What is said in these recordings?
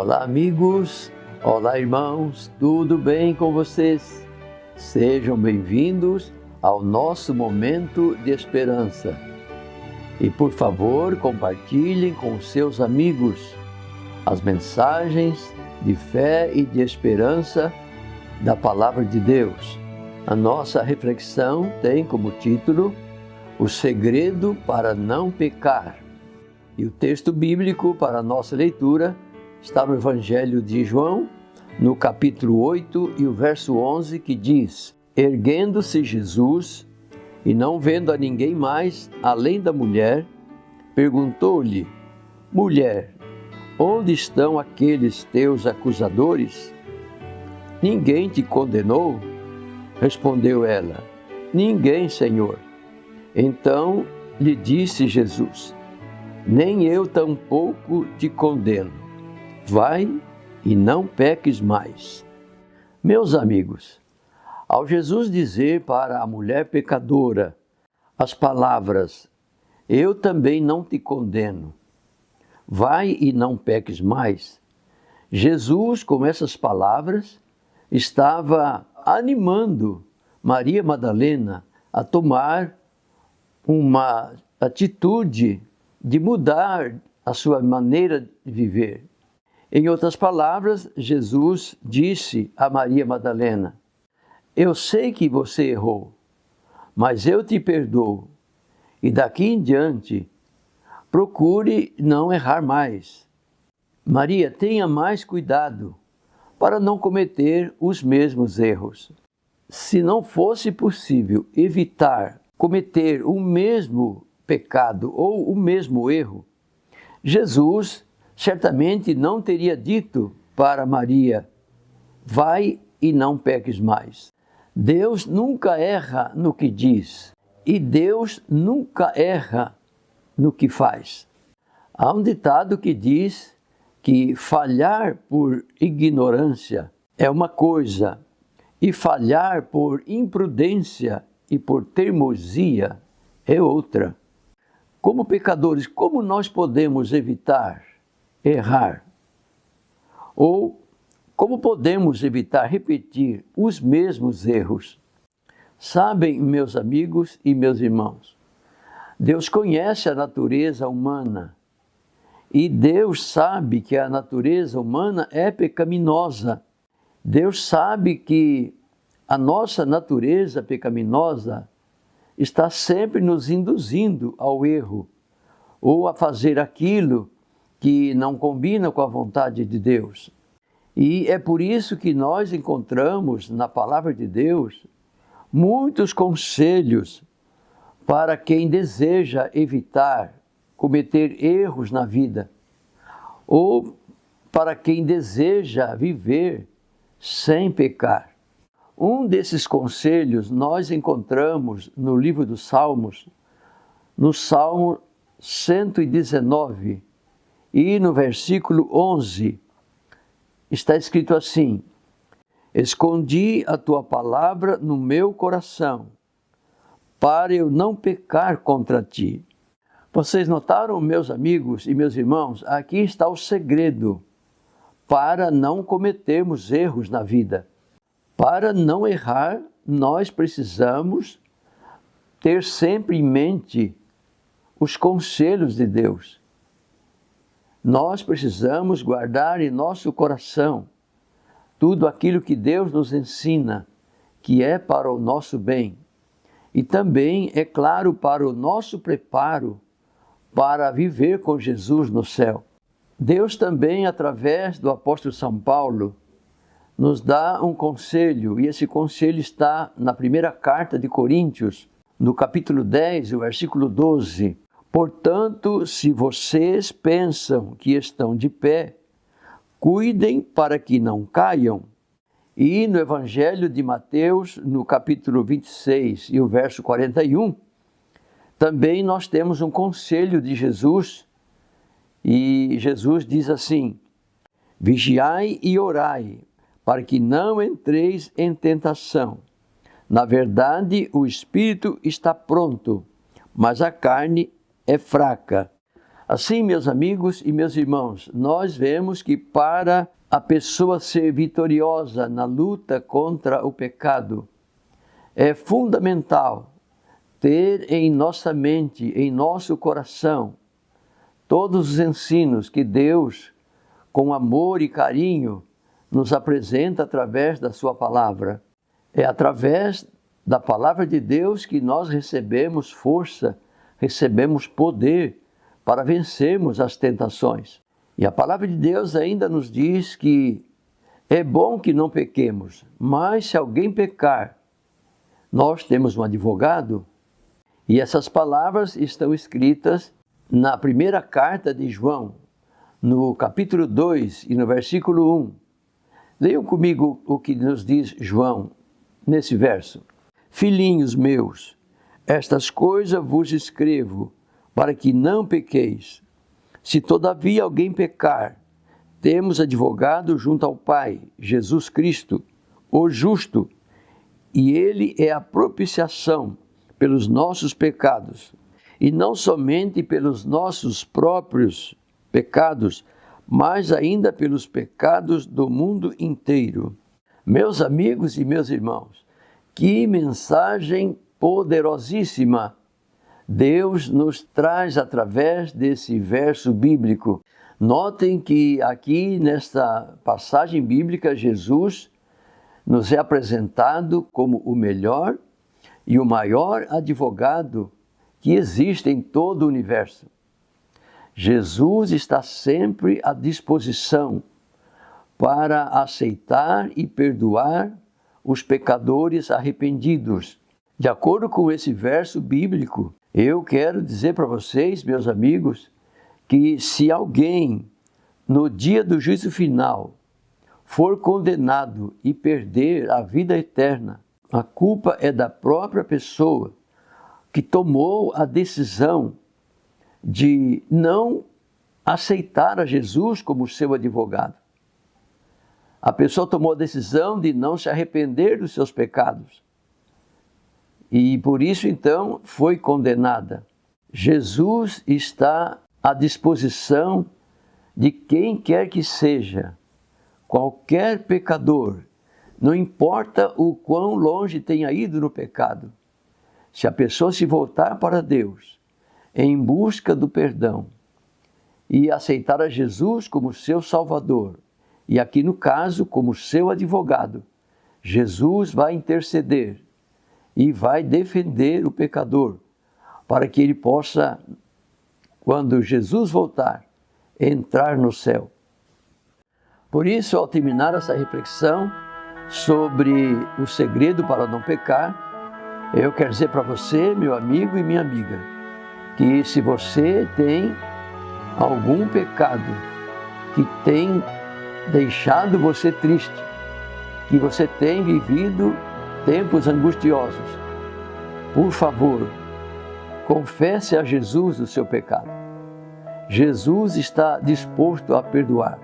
Olá, amigos! Olá, irmãos! Tudo bem com vocês? Sejam bem-vindos ao nosso momento de esperança. E, por favor, compartilhem com os seus amigos as mensagens de fé e de esperança da Palavra de Deus. A nossa reflexão tem como título O Segredo para Não Pecar. E o texto bíblico para a nossa leitura está no Evangelho de João, no capítulo 8 e o verso 11, que diz: Erguendo-se Jesus e não vendo a ninguém mais além da mulher, perguntou-lhe: Mulher, onde estão aqueles teus acusadores? Ninguém te condenou? Respondeu ela: Ninguém, Senhor. Então lhe disse Jesus: Nem eu tampouco te condeno. Vai e não peques mais. Meus amigos, ao Jesus dizer para a mulher pecadora as palavras: Eu também não te condeno, vai e não peques mais, Jesus, com essas palavras, estava animando Maria Madalena a tomar uma atitude de mudar a sua maneira de viver. Em outras palavras, Jesus disse a Maria Madalena: Eu sei que você errou, mas eu te perdoo, e daqui em diante, procure não errar mais. Maria, tenha mais cuidado para não cometer os mesmos erros. Se não fosse possível evitar cometer o mesmo pecado ou o mesmo erro, Jesus certamente não teria dito para Maria: vai e não peques mais. Deus nunca erra no que diz e Deus nunca erra no que faz. Há um ditado que diz que falhar por ignorância é uma coisa e falhar por imprudência e por teimosia é outra. Como pecadores, como nós podemos evitar errar? Ou como podemos evitar repetir os mesmos erros? Sabem, meus amigos e meus irmãos, Deus conhece a natureza humana e Deus sabe que a natureza humana é pecaminosa. Deus sabe que a nossa natureza pecaminosa está sempre nos induzindo ao erro ou a fazer aquilo que não combina com a vontade de Deus. E é por isso que nós encontramos na Palavra de Deus muitos conselhos para quem deseja evitar cometer erros na vida, ou para quem deseja viver sem pecar. Um desses conselhos nós encontramos no livro dos Salmos, no Salmo 119, e no versículo 11, está escrito assim: Escondi a tua palavra no meu coração, para eu não pecar contra ti. Vocês notaram, meus amigos e meus irmãos, aqui está o segredo para não cometermos erros na vida. Para não errar, nós precisamos ter sempre em mente os conselhos de Deus. Nós precisamos guardar em nosso coração tudo aquilo que Deus nos ensina, que é para o nosso bem. E também, é claro, para o nosso preparo para viver com Jesus no céu. Deus também, através do apóstolo São Paulo, nos dá um conselho, e esse conselho está na primeira carta de Coríntios, no capítulo 10, o versículo 12. Portanto, se vocês pensam que estão de pé, cuidem para que não caiam. E no Evangelho de Mateus, no capítulo 26 e o verso 41, também nós temos um conselho de Jesus, e Jesus diz assim: Vigiai e orai, para que não entreis em tentação. Na verdade, o espírito está pronto, mas a carne é fraca. Assim, meus amigos e meus irmãos, nós vemos que para a pessoa ser vitoriosa na luta contra o pecado, é fundamental ter em nossa mente, em nosso coração, todos os ensinos que Deus, com amor e carinho, nos apresenta através da sua palavra. É através da palavra de Deus que nós recebemos força, recebemos poder para vencermos as tentações. E a palavra de Deus ainda nos diz que é bom que não pequemos, mas se alguém pecar, nós temos um advogado. E essas palavras estão escritas na primeira carta de João, no capítulo 2 e no versículo 1. Leiam comigo o que nos diz João nesse verso. Filhinhos meus, estas coisas vos escrevo, para que não pequeis. Se todavia alguém pecar, temos advogado junto ao Pai, Jesus Cristo, o justo, e ele é a propiciação pelos nossos pecados, e não somente pelos nossos próprios pecados, mas ainda pelos pecados do mundo inteiro. Meus amigos e meus irmãos, que mensagem poderosíssima Deus nos traz através desse verso bíblico. Notem que aqui nesta passagem bíblica, Jesus nos é apresentado como o melhor e o maior advogado que existe em todo o universo. Jesus está sempre à disposição para aceitar e perdoar os pecadores arrependidos. De acordo com esse verso bíblico, eu quero dizer para vocês, meus amigos, que se alguém, no dia do juízo final, for condenado e perder a vida eterna, a culpa é da própria pessoa que tomou a decisão de não aceitar a Jesus como seu advogado. A pessoa tomou a decisão de não se arrepender dos seus pecados. E por isso, então, foi condenada. Jesus está à disposição de quem quer que seja, qualquer pecador, não importa o quão longe tenha ido no pecado. Se a pessoa se voltar para Deus em busca do perdão e aceitar a Jesus como seu Salvador, e aqui no caso como seu advogado, Jesus vai interceder e vai defender o pecador, para que ele possa, quando Jesus voltar, entrar no céu. Por isso, ao terminar essa reflexão sobre o segredo para não pecar, eu quero dizer para você, meu amigo e minha amiga, que se você tem algum pecado que tem deixado você triste, que você tem vivido tempos angustiosos, por favor, confesse a Jesus o seu pecado. Jesus está disposto a perdoar.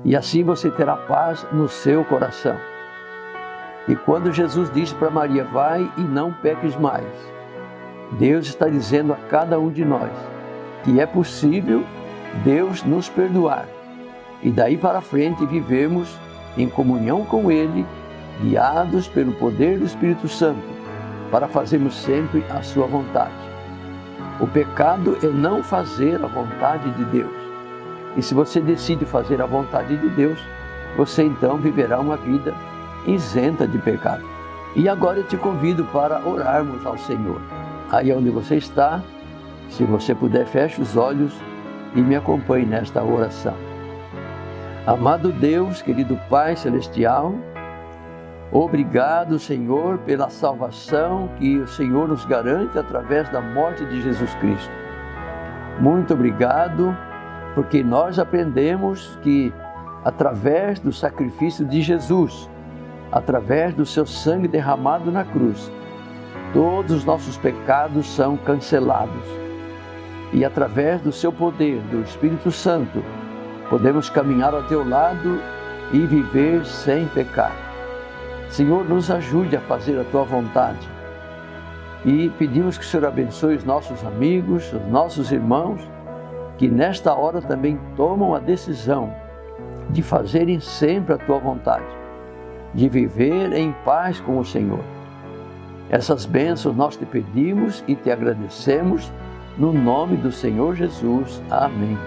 E assim você terá paz no seu coração. E quando Jesus disse para Maria, vai e não peques mais, Deus está dizendo a cada um de nós que é possível Deus nos perdoar. E daí para frente vivemos em comunhão com Ele, guiados pelo poder do Espírito Santo, para fazermos sempre a sua vontade. O pecado é não fazer a vontade de Deus. E se você decide fazer a vontade de Deus, você então viverá uma vida isenta de pecado. E agora eu te convido para orarmos ao Senhor. Aí onde você está, se você puder, feche os olhos e me acompanhe nesta oração. Amado Deus, querido Pai Celestial, obrigado, Senhor, pela salvação que o Senhor nos garante através da morte de Jesus Cristo. Muito obrigado, porque nós aprendemos que através do sacrifício de Jesus, através do seu sangue derramado na cruz, todos os nossos pecados são cancelados. E através do seu poder, do Espírito Santo, podemos caminhar ao teu lado e viver sem pecar. Senhor, nos ajude a fazer a tua vontade. E pedimos que o Senhor abençoe os nossos amigos, os nossos irmãos, que nesta hora também tomam a decisão de fazerem sempre a tua vontade, de viver em paz com o Senhor. Essas bênçãos nós te pedimos e te agradecemos no nome do Senhor Jesus. Amém.